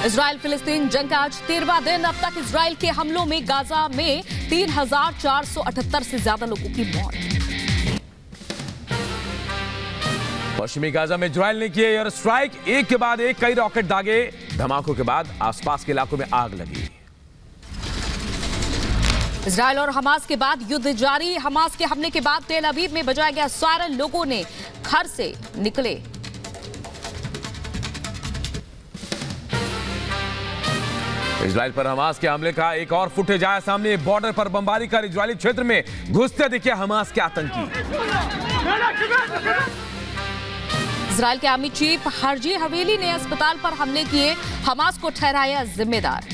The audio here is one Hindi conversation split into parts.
इजराइल फिलिस्तीन जंग का आज 13वां दिन। अब तक इजराइल के हमलों में गाजा में 3,478 से ज्यादा लोगों की मौत। पश्चिमी गाजा में इजराइल ने किए एयर स्ट्राइक, एक के बाद एक कई रॉकेट दागे। धमाकों के बाद आसपास के इलाकों में आग लगी। इजराइल और हमास के बाद युद्ध जारी। हमास के हमले के बाद तेल अवीव में बजाया गया सायरन, लोगों ने घर से निकले। इजराइल पर हमास के हमले का एक और फुटेज आया सामने। बॉर्डर पर बमबारी कर इजरायली क्षेत्र में घुसते दिखे हमास के आतंकी। इजराइल के आर्मी चीफ हर्जी हवेली ने अस्पताल पर हमले किए, हमास को ठहराया जिम्मेदार।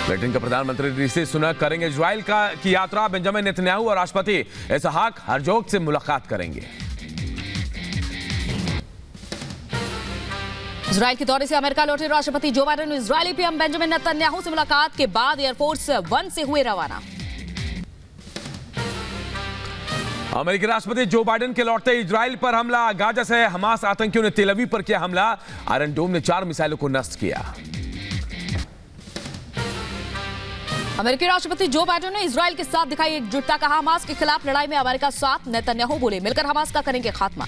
ब्रिटेन के प्रधानमंत्री ऋषि सुनक करेंगे इजराइल की यात्रा। बेंजामिन नेतन्याहू और राष्ट्रपति इसहाक हर्जोग से मुलाकात करेंगे। इजराइल के दौरे से अमेरिका लौटे राष्ट्रपति जो बाइडेन ने इजरायली पीएम बेंजामिन नेतन्याहू से मुलाकात के बाद एयरफोर्स 1 से हुए रवाना। अमेरिकी राष्ट्रपति जो बाइडेन के लौटते इजराइल पर हमला। गाजा से हमास आतंकियों ने तेल अवीव पर किया हमला। आयरन डोम ने 4 मिसाइलों को नष्ट किया। अमेरिकी राष्ट्रपति जो बाइडेन ने इजराइल के साथ दिखाई एकजुटता, कहा हमास के खिलाफ लड़ाई में अमेरिका साथ। नेतन्याहू बोले मिलकर हमास का करेंगे खात्मा।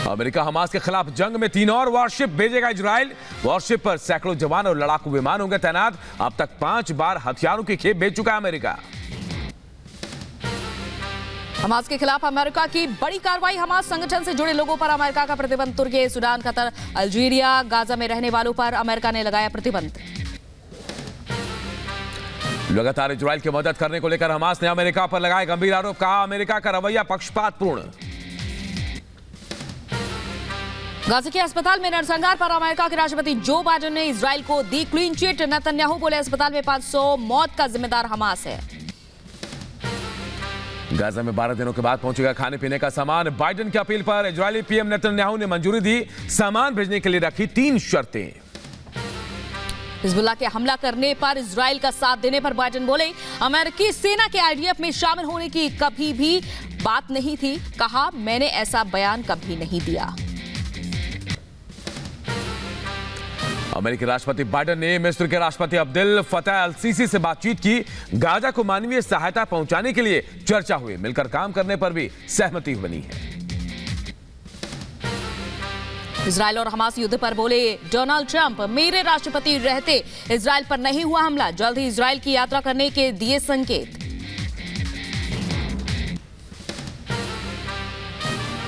अमेरिका हमास के खिलाफ जंग में 3 और वॉरशिप भेजेगा इजराइल। वॉरशिप पर सैकड़ों जवान और लड़ाकू विमान होंगे तैनात। अब तक 5 बार हथियारों की खेप भेज चुका है अमेरिका। हमास के खिलाफ अमेरिका की बड़ी कार्रवाई। हमास संगठन से जुड़े लोगों पर अमेरिका का प्रतिबंध। तुर्की, सूडान, कतर, अल्जीरिया, गाजा में रहने वालों पर अमेरिका ने लगाया प्रतिबंध। लगातार इजराइल की मदद करने को लेकर हमास ने अमेरिका पर लगाए गंभीर आरोप। कहा अमेरिका का रवैया पक्षपातपूर्ण। गाजा के अस्पताल में नरसंहार पर अमेरिका के राष्ट्रपति जो बाइडेन ने इजराइल को दी क्लीन चिट। नेतन्याहू बोले अस्पताल में 500 मौत का जिम्मेदार हमास है। गाजा में 12 दिनों के बाद पहुंचेगा खाने पीने का सामान। बाइडेन की अपील पर इजरायली पीएम नेतन्याहू ने मंजूरी दी। सामान भेजने के लिए रखी 3 शर्तें। हिजबुल्लाह के हमला करने पर इजराइल का साथ देने पर बाइडेन बोले अमेरिकी सेना के आईडीएफ में शामिल होने की कभी भी बात नहीं थी। कहा मैंने ऐसा बयान कभी नहीं दिया। अमेरिकी राष्ट्रपति बाइडेन ने मिस्र के राष्ट्रपति अब्देल फतह अल सीसी से बातचीत की। गाजा को मानवीय सहायता पहुंचाने के लिए चर्चा हुई। मिलकर काम करने पर भी सहमति बनी है। इजराइल और हमास युद्ध पर बोले डोनाल्ड ट्रंप मेरे राष्ट्रपति रहते इजराइल पर नहीं हुआ हमला। जल्द ही इजराइल की यात्रा करने के दिए संकेत।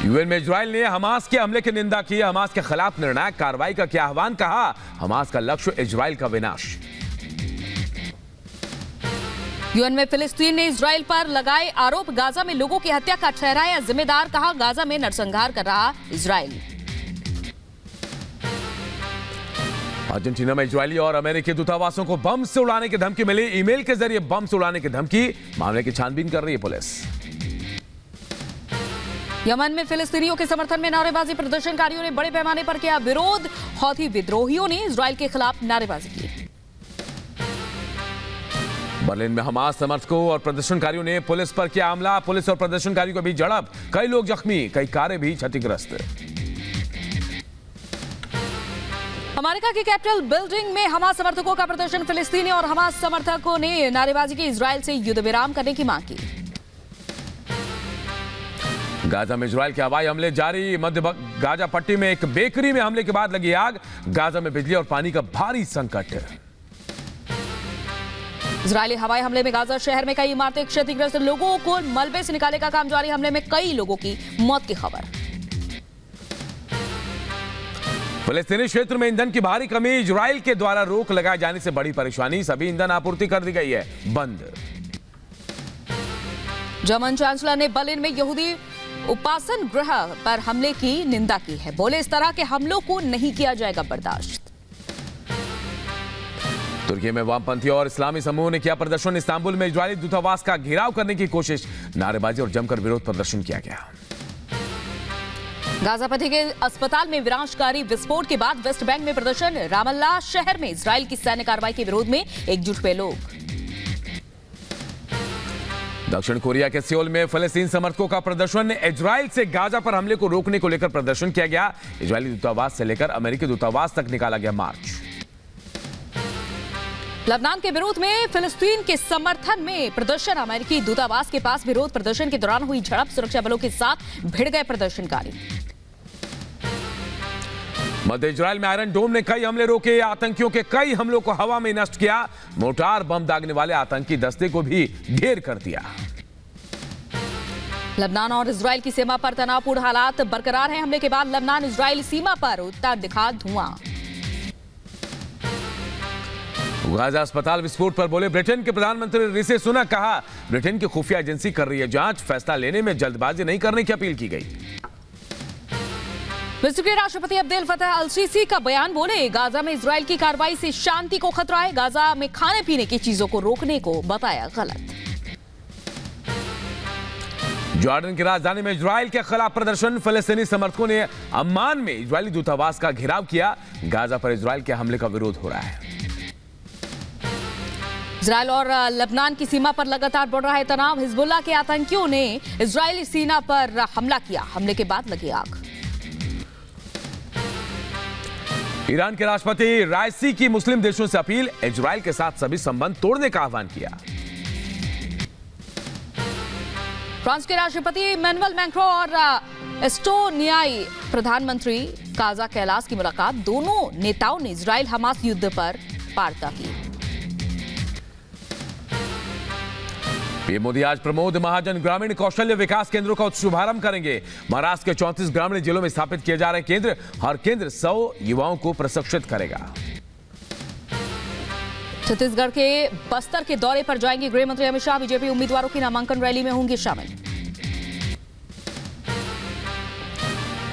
यूएन में इजराइल ने हमास के हमले की निंदा की। हमास के खिलाफ निर्णायक कार्रवाई का किया आह्वान। कहा हमास का लक्ष्य इजराइल का विनाश। यूएन में फिलिस्तीन ने इजराइल पर लगाए आरोप। गाजा में लोगों की हत्या का ठहराया जिम्मेदार। कहा गाजा में नरसंहार कर रहा इजराइल। अर्जेंटीना में इजरायली और अमेरिकी दूतावासों को बम से उड़ाने की धमकी मिली। ईमेल के जरिए बम से उड़ाने की धमकी। मामले की छानबीन कर रही है पुलिस। यमन में फिलिस्तीनियों के समर्थन में नारेबाजी। प्रदर्शनकारियों ने बड़े पैमाने पर किया विरोध। हौथी विद्रोहियों ने इजराइल के खिलाफ नारेबाजी की। बर्लिन में हमास समर्थकों और प्रदर्शनकारियों ने पुलिस पर किया हमला। पुलिस और प्रदर्शनकारियों के बीच झड़प। कई लोग जख्मी, कई कारें भी क्षतिग्रस्त। अमेरिका की कैपिटल बिल्डिंग में हमास समर्थकों का प्रदर्शन। फिलिस्तीनी और हमास समर्थकों ने नारेबाजी की। इजराइल से युद्ध विराम करने की मांग की। गाजा में इजराइल के हवाई हमले जारी। मध्य गाजा पट्टी में एक बेकरी में हमले के बाद लगी आग। गाजा में बिजली और पानी का भारी संकट। इजरायली हवाई हमले में गाजा शहर में कई इमारतें क्षतिग्रस्त। लोगों को मलबे से निकालने का काम जारी। हमले में कई लोगों की मौत की खबर। फिलिस्तीनी क्षेत्र में ईंधन की भारी कमी। इजराइल के द्वारा रोक लगाए जाने से बड़ी परेशानी। सभी ईंधन आपूर्ति कर दी गई है बंद। जर्मन चांसलर ने बर्लिन में यहूदी उपासन गृह पर हमले की निंदा की है। बोले इस तरह के हमलों को नहीं किया जाएगा बर्दाश्त। तुर्की में वामपंथी और इस्लामी समूह ने किया प्रदर्शन। इस्तांबुल में इजरायली दूतावास का घेराव करने की कोशिश। नारेबाजी और जमकर विरोध प्रदर्शन किया गया। गाजा पट्टी के अस्पताल में विनाशकारी विस्फोट के बाद वेस्ट बैंक में प्रदर्शन। रामल्ला शहर में इजराइल की सैन्य कार्रवाई के विरोध में एकजुट हुए लोग। दक्षिण कोरिया के सियोल में फलस्तीन समर्थकों का प्रदर्शन। इजराइल से गाजा पर हमले को रोकने को लेकर प्रदर्शन किया गया। इजरायली दूतावास से लेकर अमेरिकी दूतावास तक निकाला गया मार्च। लबनान के विरोध में फिलिस्तीन के समर्थन में प्रदर्शन। अमेरिकी दूतावास के पास विरोध प्रदर्शन के दौरान हुई झड़प, सुरक्षा बलों के साथ भिड़ गए प्रदर्शनकारी। मध्य इजराइल में आयरन डोम ने कई हमले रोके, आतंकियों के कई हमलों को हवा में नष्ट किया। मोर्टार बम दागने वाले आतंकी दस्ते को भी ढेर कर दिया। लबनान और इजराइल की सीमा पर तनावपूर्ण हालात बरकरार हैं। हमले के बाद लबनान इजराइल सीमा पर उत्तर दिखा धुआं। गाजा अस्पताल विस्फोट पर बोले ब्रिटेन के प्रधानमंत्री ऋषि सुनक। कहा ब्रिटेन की खुफिया एजेंसी कर रही है जांच, फैसला लेने में जल्दबाजी नहीं करने की अपील की गई। मिस्र के राष्ट्रपति अब्देल फतह अल सीसी का बयान। बोले गाजा में इजराइल की कार्रवाई से शांति को खतरा है। गाजा में खाने पीने की चीजों को रोकने को बताया गलत। जॉर्डन की राजधानी में इजराइल के खिलाफ प्रदर्शन। फलस्तीनी समर्थकों ने अम्मान में इजरायली दूतावास का घेराव किया। गाजा पर इजराइल के हमले का विरोध हो रहा है। इजराइल और लबनान की सीमा पर लगातार बढ़ रहा है तनाव। हिजबुल्लाह के आतंकियों ने इजरायली सेना पर हमला किया। हमले के बाद लगी आग। ईरान के राष्ट्रपति राइसी की मुस्लिम देशों से अपील, इजराइल के साथ सभी संबंध तोड़ने का आह्वान किया। फ्रांस के राष्ट्रपति इमैनुअल मैक्रो और एस्टोनियाई प्रधानमंत्री काजा कैलास की मुलाकात। दोनों नेताओं ने इजराइल हमास युद्ध पर वार्ता की। पीएम मोदी आज प्रमोद महाजन ग्रामीण कौशल्य विकास केंद्रों का शुभारंभ करेंगे। महाराष्ट्र के 34 ग्रामीण जिलों में स्थापित किए जा रहे केंद्र, हर केंद्र 100 युवाओं को प्रशिक्षित करेगा। छत्तीसगढ़ के बस्तर के दौरे पर जाएंगे गृह मंत्री अमित शाह। बीजेपी उम्मीदवारों की नामांकन रैली में होंगे शामिल।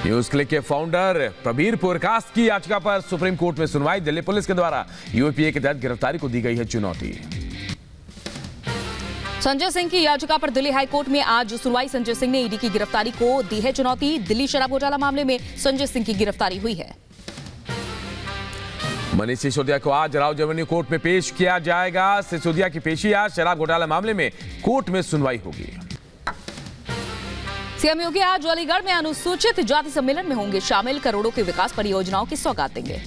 न्यूज क्लिक के फाउंडर प्रबीर पुरकास्ट की याचिका पर सुप्रीम कोर्ट में सुनवाई। दिल्ली पुलिस के द्वारा यूएपीए के तहत गिरफ्तारी को दी गई है चुनौती। संजय सिंह की याचिका पर दिल्ली हाईकोर्ट में आज सुनवाई। संजय सिंह ने ईडी की गिरफ्तारी को दी है चुनौती। दिल्ली शराब घोटाला मामले में संजय सिंह की गिरफ्तारी हुई है। मनीष सिसोदिया को आज राव रेवेन्यू कोर्ट में पेश किया जाएगा। सिसोदिया की पेशी आज शराब घोटाला मामले में कोर्ट में सुनवाई होगी। सीएम योगी आज अलीगढ़ में अनुसूचित जाति सम्मेलन में होंगे शामिल। करोड़ों की विकास परियोजनाओं की सौगात देंगे।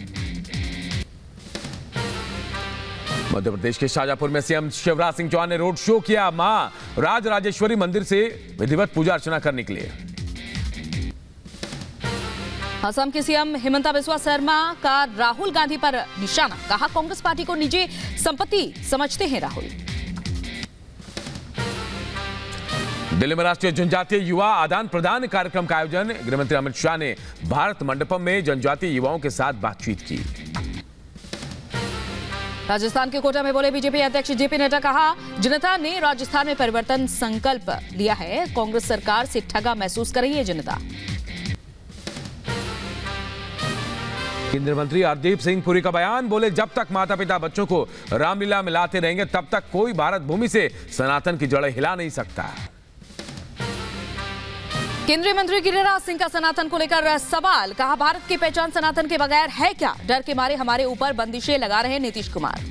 मध्य प्रदेश के शाजापुर में सीएम शिवराज सिंह चौहान ने रोड शो किया। मां राजराजेश्वरी मंदिर से विधिवत पूजा अर्चना करने के लिए। असम के सीएम हिमंता बिस्वा शर्मा का राहुल गांधी पर निशाना। कहा कांग्रेस पार्टी को निजी संपत्ति समझते हैं राहुल। दिल्ली में राष्ट्रीय जनजातीय युवा आदान प्रदान कार्यक्रम का आयोजन। गृहमंत्री अमित शाह ने भारत मंडपम में जनजातीय युवाओं के साथ बातचीत की। राजस्थान के कोटा में बोले बीजेपी अध्यक्ष जेपी नड्डा। कहा जनता ने राजस्थान में परिवर्तन संकल्प लिया है। कांग्रेस सरकार से ठगा महसूस कर रही है जनता। केंद्रीय मंत्री हरदीप सिंह पुरी का बयान। बोले जब तक माता पिता बच्चों को रामलीला में लाते रहेंगे तब तक कोई भारत भूमि से सनातन की जड़ें हिला नहीं सकता। केंद्रीय मंत्री गिरिराज सिंह का सनातन को लेकर सवाल। कहा भारत की पहचान सनातन के बगैर है क्या? डर के मारे हमारे ऊपर बंदिशें लगा रहे हैं नीतीश कुमार।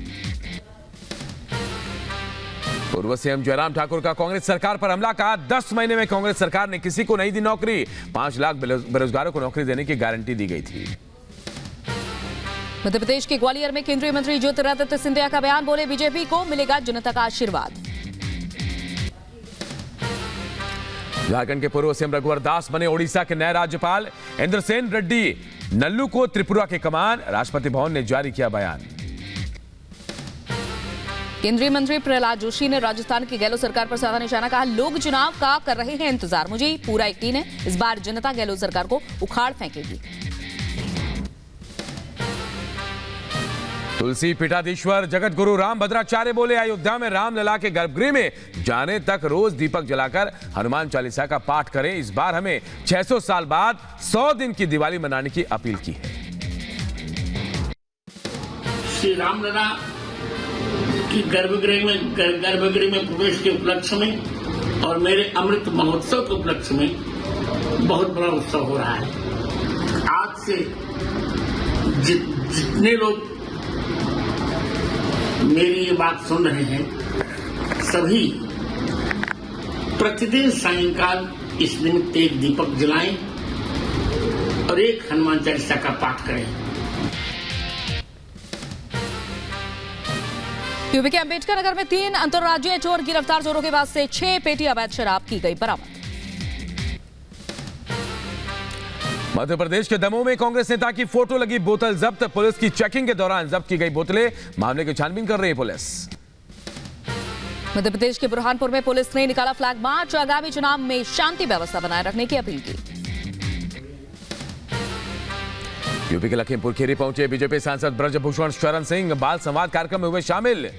पूर्व सीएम जयराम ठाकुर का कांग्रेस सरकार पर हमला। कहा 10 महीने में कांग्रेस सरकार ने किसी को नहीं दी नौकरी। 5 लाख बेरोजगारों को नौकरी देने की गारंटी दी गई थी। मध्य प्रदेश के ग्वालियर में केंद्रीय मंत्री ज्योतिरादित्य सिंधिया का बयान। बोले बीजेपी को मिलेगा जनता का आशीर्वाद। झारखंड के पूर्व सीएम रघुवर दास बने ओडिशा के नए राज्यपाल। इंद्रसेन रेड्डी नल्लू को त्रिपुरा के कमान। राष्ट्रपति भवन ने जारी किया बयान। केंद्रीय मंत्री प्रहलाद जोशी ने राजस्थान की गहलोत सरकार पर साधा निशाना। कहा लोग चुनाव का कर रहे हैं इंतजार, मुझे पूरा यकीन है इस बार जनता गहलोत सरकार को उखाड़ फेंकेगी। तुलसी पीठाधीश्वर जगत गुरु राम भद्राचार्य बोले अयोध्या में रामलला के गर्भगृह में जाने तक रोज दीपक जलाकर हनुमान चालीसा का पाठ करें। इस बार हमें 600 साल बाद 100 दिन की दिवाली मनाने की अपील की है। श्री रामलला की गर्भगृह में प्रवेश के उपलक्ष्य में और मेरे अमृत महोत्सव के उपलक्ष्य में बहुत बड़ा उत्सव हो रहा है। आज से जितने लोग मेरी ये बात सुन रहे हैं सभी प्रतिदिन सायंकाल इस निमित्त एक दीपक जलाएं और एक हनुमान चालीसा का पाठ करें। यूपी के अंबेडकर नगर में 3 अंतर्राज्यीय चोर गिरफ्तार। चोरों के पास से 6 पेटी अवैध शराब की गई बरामद। मध्य प्रदेश के दमोह में कांग्रेस नेता की फोटो लगी बोतल जब्त। पुलिस की चेकिंग के दौरान जब्त की गई बोतलें। मामले की छानबीन कर रही है पुलिस। मध्य प्रदेश के बुरहानपुर में पुलिस ने निकाला फ्लैग मार्च। आगामी चुनाव में शांति व्यवस्था बनाए रखने की अपील की। यूपी के लखीमपुर खीरी पहुंचे बीजेपी सांसद ब्रजभूषण शरण सिंह। बाल संवाद कार्यक्रम में हुए शामिल।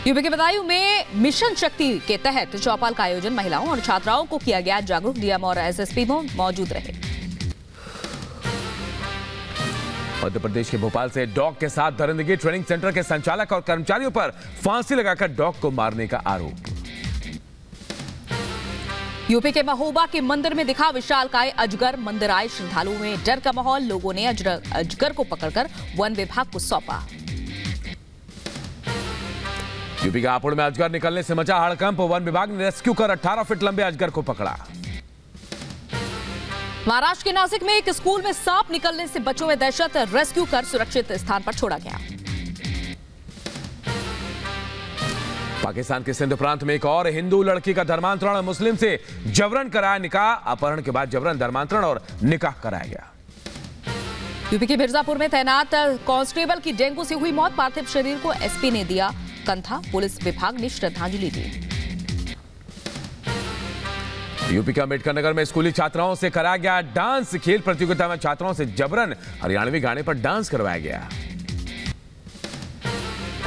यूपी के बदायूं में मिशन शक्ति के तहत चौपाल का आयोजन। महिलाओं और छात्राओं को किया गया जागरूक। डीएम और एसएसपी मौजूद रहे। मध्य प्रदेश के भोपाल से डॉग के साथ दरिंदगी। ट्रेनिंग सेंटर के संचालक और कर्मचारियों पर फांसी लगाकर डॉग को मारने का आरोप। यूपी के महोबा के मंदिर में दिखा विशालकाय अजगर। मंदिर आए श्रद्धालुओं में डर का माहौल। लोगों ने अजगर को पकड़कर वन विभाग को सौंपा। यूपी के हापुड़ में अजगर निकलने से मचा हड़कंप। वन विभाग ने रेस्क्यू कर 18 फीट लंबे अजगर को पकड़ा। महाराष्ट्र के नासिक में एक स्कूल में सांप निकलने से बच्चों में दहशत। रेस्क्यू कर सुरक्षित स्थान पर छोड़ा गया। पाकिस्तान के सिंध प्रांत में एक और हिंदू लड़की का धर्मांतरण। मुस्लिम से जबरन कराया निकाह। अपहरण के बाद जबरन धर्मांतरण और निकाह कराया गया। यूपी के मिर्जापुर में तैनात कांस्टेबल की डेंगू से हुई मौत। पार्थिव शरीर को एसपी ने दिया कंधा। पुलिस विभाग ने श्रद्धांजलि दी। यूपी के अंबेडकर नगर में स्कूली छात्राओं से कराया गया डांस। खेल प्रतियोगिता में छात्राओं से जबरन हरियाणवी गाने पर डांस करवाया गया।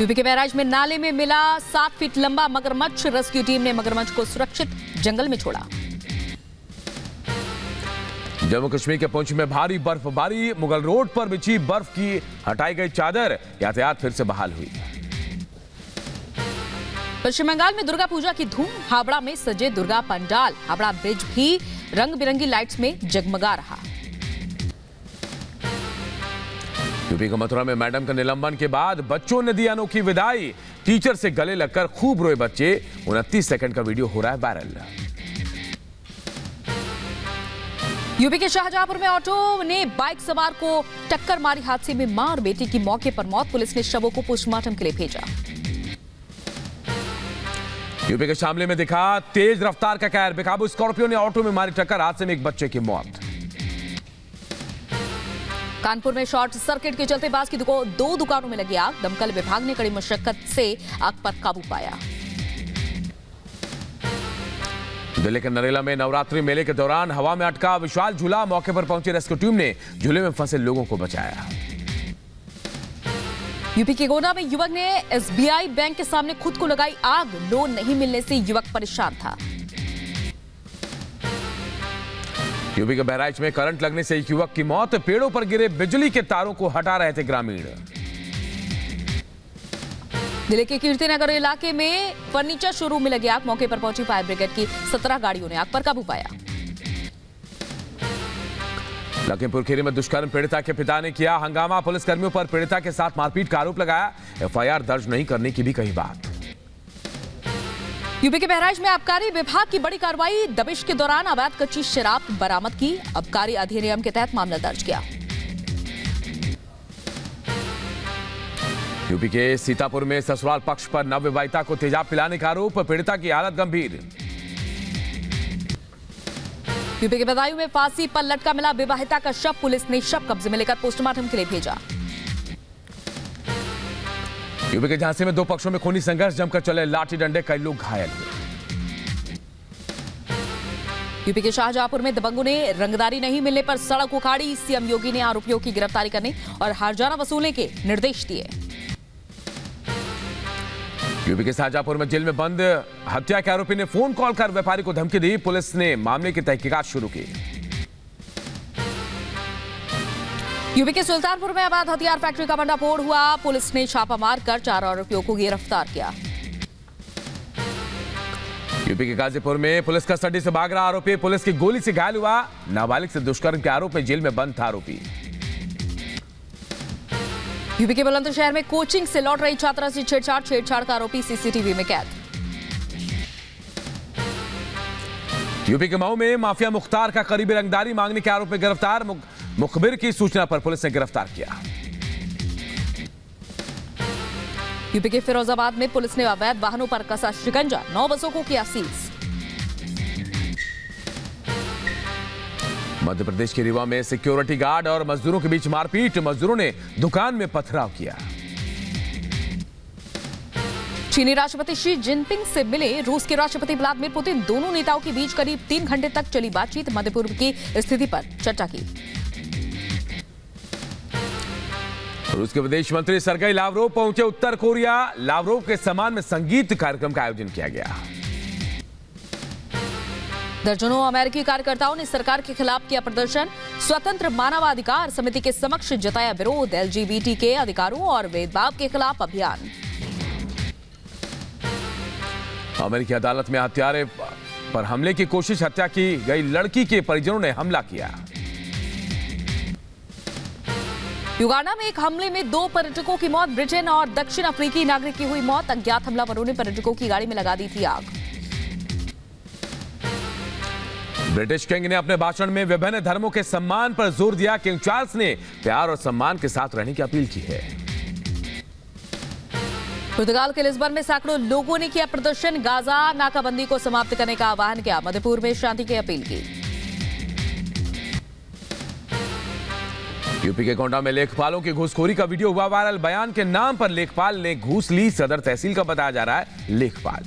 यूपी के बहराइच में नाले में मिला 7 फीट लंबा मगरमच्छ। रेस्क्यू टीम ने मगरमच्छ को सुरक्षित जंगल में छोड़ा। जम्मू कश्मीर के पुंछ में भारी बर्फबारी। मुगल रोड पर बिछी बर्फ की हटाई गई चादर। यातायात फिर से बहाल हुई। पश्चिम बंगाल में दुर्गा पूजा की धूम। हावड़ा में सजे दुर्गा पंडाल। हावड़ा ब्रिज भी रंग बिरंगी लाइट्स में जगमगा रहा। यूपी के मथुरा में मैडम का निलंबन के बाद बच्चों ने दी अनोखी विदाई। टीचर से गले लगकर खूब रोए बच्चे। 29 सेकंड का वीडियो हो रहा है वायरल। यूपी के शाहजहांपुर में ऑटो ने बाइक सवार को टक्कर मारी। हादसे में मां और बेटी की मौके पर मौत। पुलिस ने शवों को पोस्टमार्टम के लिए भेजा। यूपी के शामली में दिखा तेज रफ्तार का कहर। बेकाबू स्कॉर्पियो ने ऑटो में मारी टक्कर। हादसे में एक बच्चे की मौत। कानपुर में शॉर्ट सर्किट के चलते बास की 2 दुकानों में लगी आग। दमकल विभाग ने कड़ी मशक्कत से आग पर काबू पाया। दिल्ली के नरेला में नवरात्रि मेले के दौरान हवा में अटका विशाल झूला। मौके पर पहुंची रेस्क्यू टीम ने झूले में फंसे लोगों को बचाया। यूपी के गोंडा में युवक ने एसबीआई बैंक के सामने खुद को लगाई आग। लोन नहीं मिलने से युवक परेशान था। यूपी के बहराइच में करंट लगने से एक युवक की मौत। पेड़ों पर गिरे बिजली के तारों को हटा रहे थे ग्रामीण। दिल्ली के कीर्तिनगर इलाके में फर्नीचर शोरूम में लगी आग। मौके पर पहुंची फायर ब्रिगेड की 17 गाड़ियों ने आग पर काबू पाया। लखीमपुर खीरी में दुष्कर्म पीड़िता के पिता ने किया हंगामा। पुलिसकर्मियों पर पीड़िता के साथ मारपीट का आरोप लगाया। एफआईआर दर्ज नहीं करने की भी कही बात। यूपी के बहराइच में आबकारी विभाग की बड़ी कार्रवाई। दबिश के दौरान अवैध कच्ची शराब बरामद की। आबकारी अधिनियम के तहत मामला दर्ज किया। यूपी के सीतापुर में ससुराल पक्ष पर नवविवाहिता को तेजाब पिलाने का आरोप। पीड़िता की हालत गंभीर। यूपी के बदायूं में फांसी पर लटका मिला विवाहिता का शव। पुलिस ने शव कब्जे में लेकर पोस्टमार्टम के लिए भेजा। यूपी के झांसी में 2 पक्षों में खूनी संघर्ष। जमकर चले लाठी डंडे। कई लोग घायल हुए। यूपी के शाहजहांपुर में दबंगों ने रंगदारी नहीं मिलने पर सड़क उखाड़ी। सीएम योगी ने आरोपियों की गिरफ्तारी करने और हर्जाना वसूलने के निर्देश दिए। यूपी के शाहजहांपुर में जेल में बंद हत्या के आरोपी ने फोन कॉल कर व्यापारी को धमकी दी। पुलिस ने मामले की तहकीकात शुरू की। यूपी के सुल्तानपुर में अवैध हथियार फैक्ट्री का भंडाफोड़ हुआ। पुलिस ने छापा मारकर 4 आरोपियों को गिरफ्तार किया। यूपी के गाजीपुर में पुलिस कस्टडी से भाग रहा आरोपी पुलिस की गोली से घायल हुआ। नाबालिग से दुष्कर्म के आरोप में जेल में बंद था आरोपी। यूपी के बुलंदशहर में कोचिंग से लौट रही छात्रा से छेड़छाड़ का आरोपी सीसीटीवी में कैद। यूपी के मऊ में माफिया मुख्तार का करीबी रंगदारी मांगने के आरोप में गिरफ्तार। मुखबिर की सूचना पर पुलिस ने गिरफ्तार किया। यूपी के फिरोजाबाद में पुलिस ने अवैध वाहनों पर कसा शिकंजा, 9 बसों को किया सीज। मध्य प्रदेश के रीवा में सिक्योरिटी गार्ड और मजदूरों के बीच मारपीट, मजदूरों ने दुकान में पथराव किया। चीनी राष्ट्रपति शी जिनपिंग से मिले रूस के राष्ट्रपति व्लादिमीर पुतिन। दोनों नेताओं के बीच करीब 3 घंटे तक चली बातचीत, मध्य पूर्व की स्थिति पर चर्चा की। रूस के विदेश मंत्री सरगेई लावरोव पहुंचे उत्तर कोरिया। लावरोव के सम्मान में संगीत कार्यक्रम का आयोजन किया गया। दर्जनों अमेरिकी कार्यकर्ताओं ने सरकार के खिलाफ किया प्रदर्शन। स्वतंत्र मानवाधिकार समिति के समक्ष जताया विरोध। एलजीबीटी के अधिकारों और भेदभाव के खिलाफ अभियान। अमेरिकी अदालत में हत्यारे पर हमले की कोशिश, हत्या की गई लड़की के परिजनों ने हमला किया। युगांडा में एक हमले में 2 पर्यटकों की मौत। ब्रिटेन और दक्षिण अफ्रीकी नागरिक की हुई मौत। अज्ञात हमलावरों ने पर्यटकों की गाड़ी में लगा दी थी आग। ब्रिटिश किंग ने अपने भाषण में विभिन्न धर्मों के सम्मान पर जोर दिया। किंग चार्ल्स ने प्यार और सम्मान के साथ रहने की अपील की है। पुर्तगाल के लिस्बन में सैकड़ों लोगों ने किया प्रदर्शन। गाजा नाकाबंदी को समाप्त करने का आह्वान किया। मध्यपूर्व में शांति की अपील की। यूपी के गोंडा में लेखपालों की घूसखोरी का वीडियो हुआ वायरल। बयान के नाम पर लेखपाल ने घूस ली। सदर तहसील का बताया जा रहा है लेखपाल।